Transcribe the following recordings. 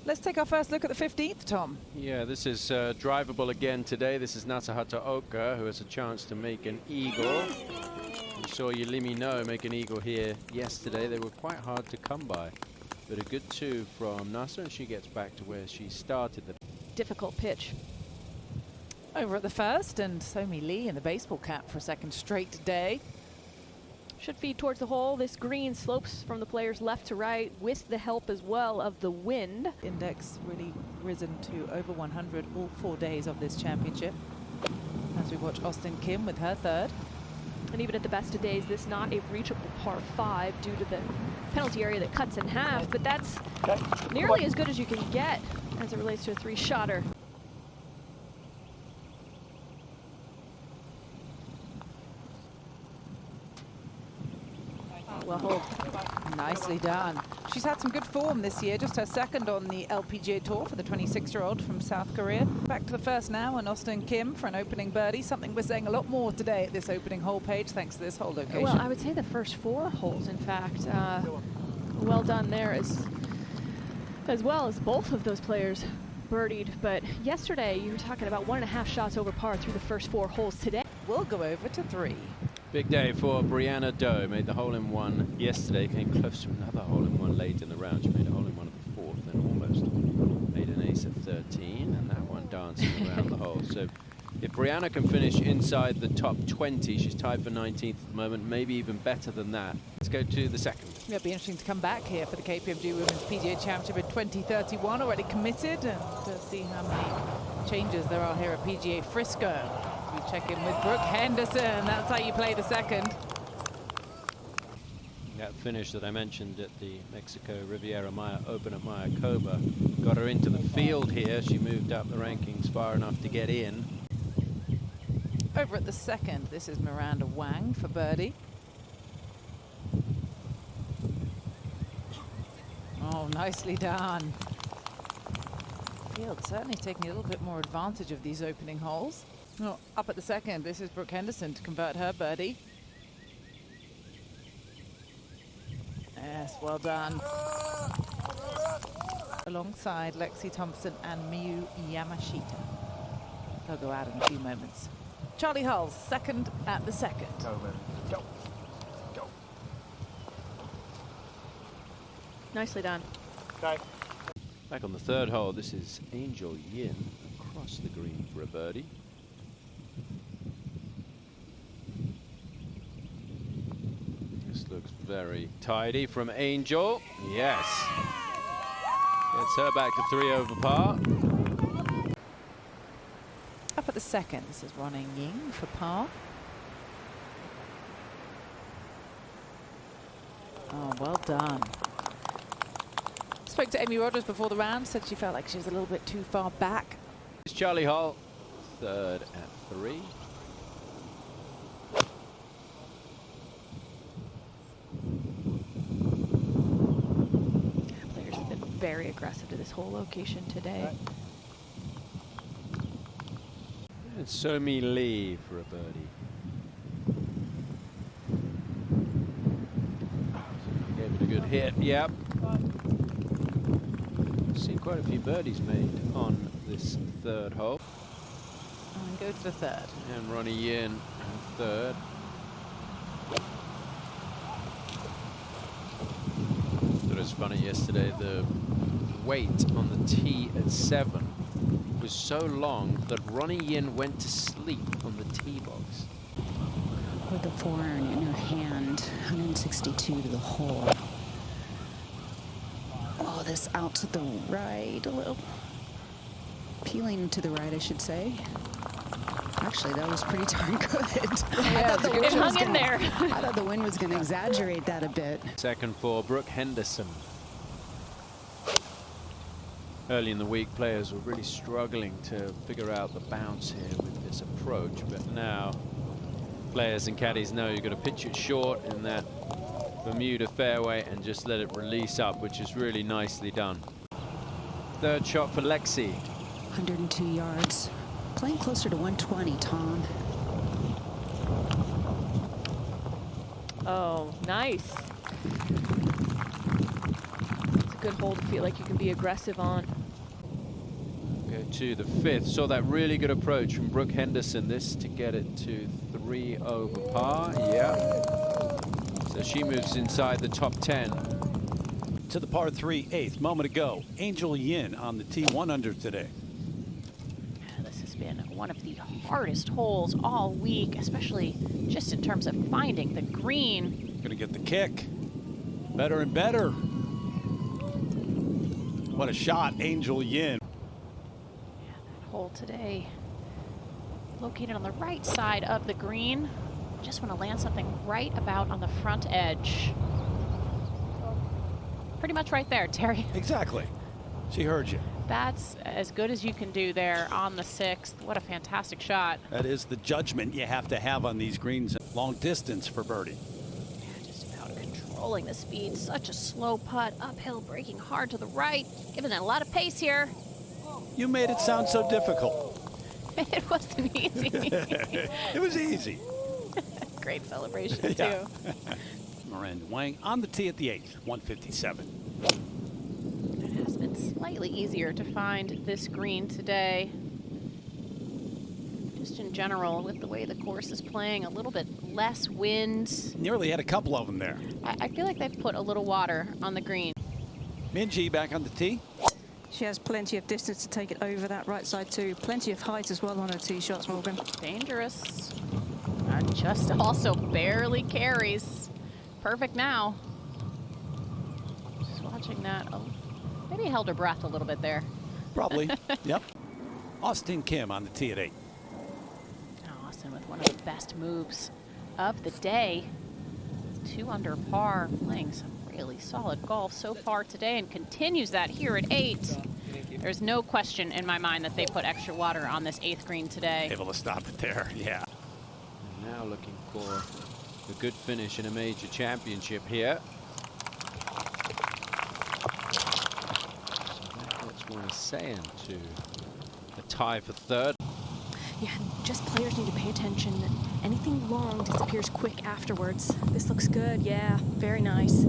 Let's take our first look at the 15th, Tom. Yeah, this is drivable again today. This is Nasahata Oka, who has a chance to make an eagle. We saw Yulimi No make an eagle here yesterday. They were quite hard to come by. But a good two from Nasa, and she gets back to where she started. The difficult pitch. Over at the first, and Somi Lee in the baseball cap for a second straight day. Should feed towards the hole. This green slopes from the players left to right with the help as well of the wind. Index really risen to over 100 all 4 days of this championship. As we watch Austin Kim with her third. And even at the best of days, this not a reachable par 5 due to the penalty area that cuts in half, but that's nearly as good as you can get as it relates to a 3-shotter. Well hold. Nicely done. She's had some good form this year, just her second on the LPGA Tour for the 26-year-old from South Korea. Back to the first now, and Austin Kim for an opening birdie, something we're saying a lot more today at this opening hole page, thanks to this hole location. Well, I would say the first 4 holes, in fact. Well done there, as well as both of those players birdied. But yesterday, you were talking about 1.5 shots over par through the first 4 holes. Today, we'll go over to 3. big day for Brianna Do. Made the hole-in-one yesterday, came close to another hole-in-one late in the round. She made a hole-in-one at the 4th and almost made an ace at 13, and that one dancing around the hole. So if Brianna can finish inside the top 20, she's tied for 19th at the moment, maybe even better than that. Let's go to the second. Yeah, it'll be interesting to come back here for the KPMG Women's PGA Championship in 2031, already committed, and to see how many changes there are here at PGA Frisco. We check in with Brooke Henderson. That's how you play the second. That finish that I mentioned at the Mexico Riviera Maya Open at Mayakoba got her into the field here. She moved up the rankings far enough to get in. Over at the second, this is Miranda Wang for birdie. Oh, nicely done. Field certainly taking a little bit more advantage of these opening holes. Oh, up at the second, this is Brooke Henderson to convert her birdie. Yes, well done. Alongside Lexi Thompson and Miyu Yamashita. They'll go out in a few moments. Charlie Hull, second at the second. Go, man. Go. Go. nicely done. Okay. Back on the third hole, this is Angel Yin across the green for a birdie. This looks very tidy from Angel. Yes. Gets her back to 3 over par. Up at the second, this is Ron Ying for par. Oh, well done. Spoke to Amy Rogers before the round, said she felt like she was a little bit too far back. It's Charlie Hull, third at 3. Players have been very aggressive to this whole location today. Right. It's Somi Lee for a birdie. Gave it a good hit, yep. Seen quite a few birdies made on this third hole. And go to the third. And Ronnie Yin in third. It was funny yesterday, the wait on the tee at 7 was so long that Ronnie Yin went to sleep on the tee box. With the 4-iron in her hand, 162 to the hole. Oh, this out to the right a little. Peeling to the right, I should say. Actually, that was pretty darn good. Yeah, it hung in there. I thought the wind was going to exaggerate that a bit. Second for Brooke Henderson. Early in the week, players were really struggling to figure out the bounce here with this approach, but now players and caddies know you've got to pitch it short in that Bermuda fairway and just let it release up, which is really nicely done. Third shot for Lexi. 102 yards. Playing closer to 120, Tom. Oh, nice. good hole to feel like you can be aggressive on. Go to the 5th. Saw that really good approach from Brooke Henderson. This to get it to 3 over par. Yeah. So she moves inside the top 10. To the par 3 8th. Moment ago. Angel Yin on the tee, 1 under today. This has been one of the hardest holes all week, especially just in terms of finding the green. Gonna get the kick. Better and better. What a shot, Angel Yin. Yeah, that hole today located on the right side of the green. Just want to land something right about on the front edge. Pretty much right there, Terry. Exactly. She heard you. That's as good as you can do there on the 6th. What a fantastic shot. That is the judgment you have to have on these greens. Long distance for birdie. Yeah, just about controlling the speed. Such a slow putt, uphill, braking hard to the right, giving it a lot of pace here. You made it sound so difficult. It wasn't easy. It was easy. Great celebration, Yeah. too. Miranda Wang on the tee at the 8th, 157. It has been slightly easier to find this green today. Just in general, with the way the course is playing, a little bit less wind. Nearly had a couple of them there. I feel like they've put a little water on the green. Minjee back on the tee. She has plenty of distance to take it over that right side too. Plenty of height as well on her tee shots, Morgan. Dangerous. And just also barely carries. Perfect now. Just watching that. Oh, maybe held her breath a little bit there. Probably. Yep. Austin Kim on the tee at 8. Oh, Austin with one of the best moves of the day. 2 under par, playing some really solid golf so far today and continues that here at 8. There's no question in my mind that they put extra water on this 8th green today. Able to stop it there. Yeah. And now looking for a good finish in a major championship here. What's one saying to a tie for 3rd? Yeah, just players need to pay attention. Anything long disappears quick afterwards. This looks good, yeah, very nice.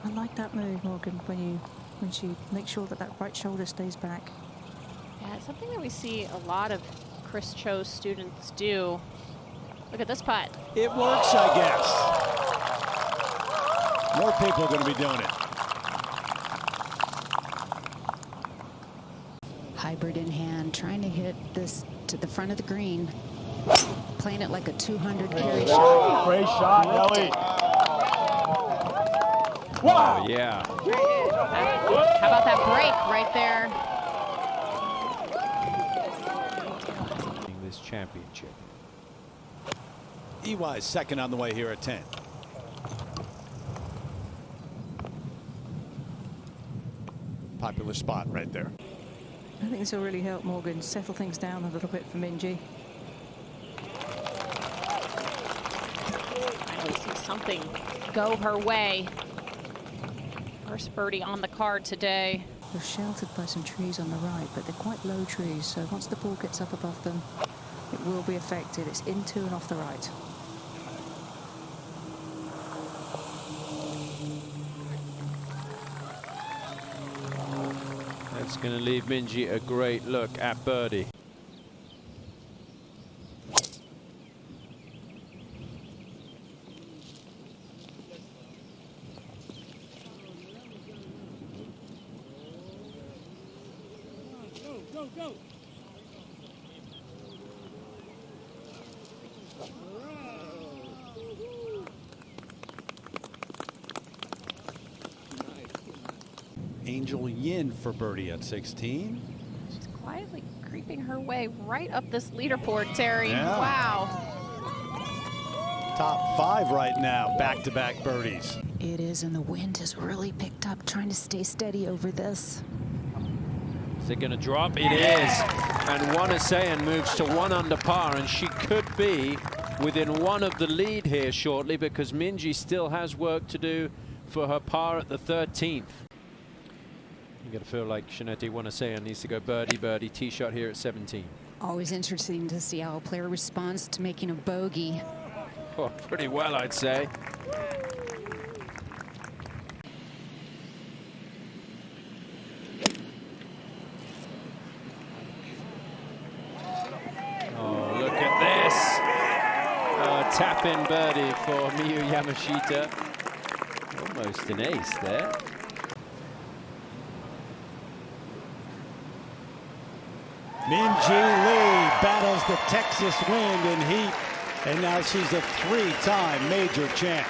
I like that move, Morgan, when she makes sure that that right shoulder stays back. Yeah, it's something that we see a lot of Chris Cho's students do. Look at this putt. It works, I guess. More people are going to be doing it. Hybrid in hand, trying to hit this to the front of the green. Playing it like a 200 carry shot. Great shot, Nelly. Oh, yeah. How about that break right there? This championship. EY's second on the way here at 10. Popular spot right there. I think this will really help Morgan settle things down a little bit for Minjee. Finally see something go her way. First birdie on the card today. They're sheltered by some trees on the right, but they're quite low trees, so once the ball gets up above them, it will be affected. It's into and off the right. That's going to leave Minjee a great look at birdie. Go. Angel Yin for birdie at 16. She's quietly creeping her way right up this leaderboard, Terry. Yeah. Wow. Top 5 right now, back-to-back birdies. It is, and the wind has really picked up, trying to stay steady over this. Is it going to drop? It is. And Wanasayan moves to 1 under par, and she could be within 1 of the lead here shortly because Minjee still has work to do for her par at the 13th. You got to feel like Shaneti Wanasayan needs to go birdie, tee shot here at 17. Always interesting to see how a player responds to making a bogey. Oh, pretty well, I'd say. tap-in birdie for Miyu Yamashita. Almost an ace there. Minjee Lee battles the Texas wind and heat, and now she's a 3-time major champ.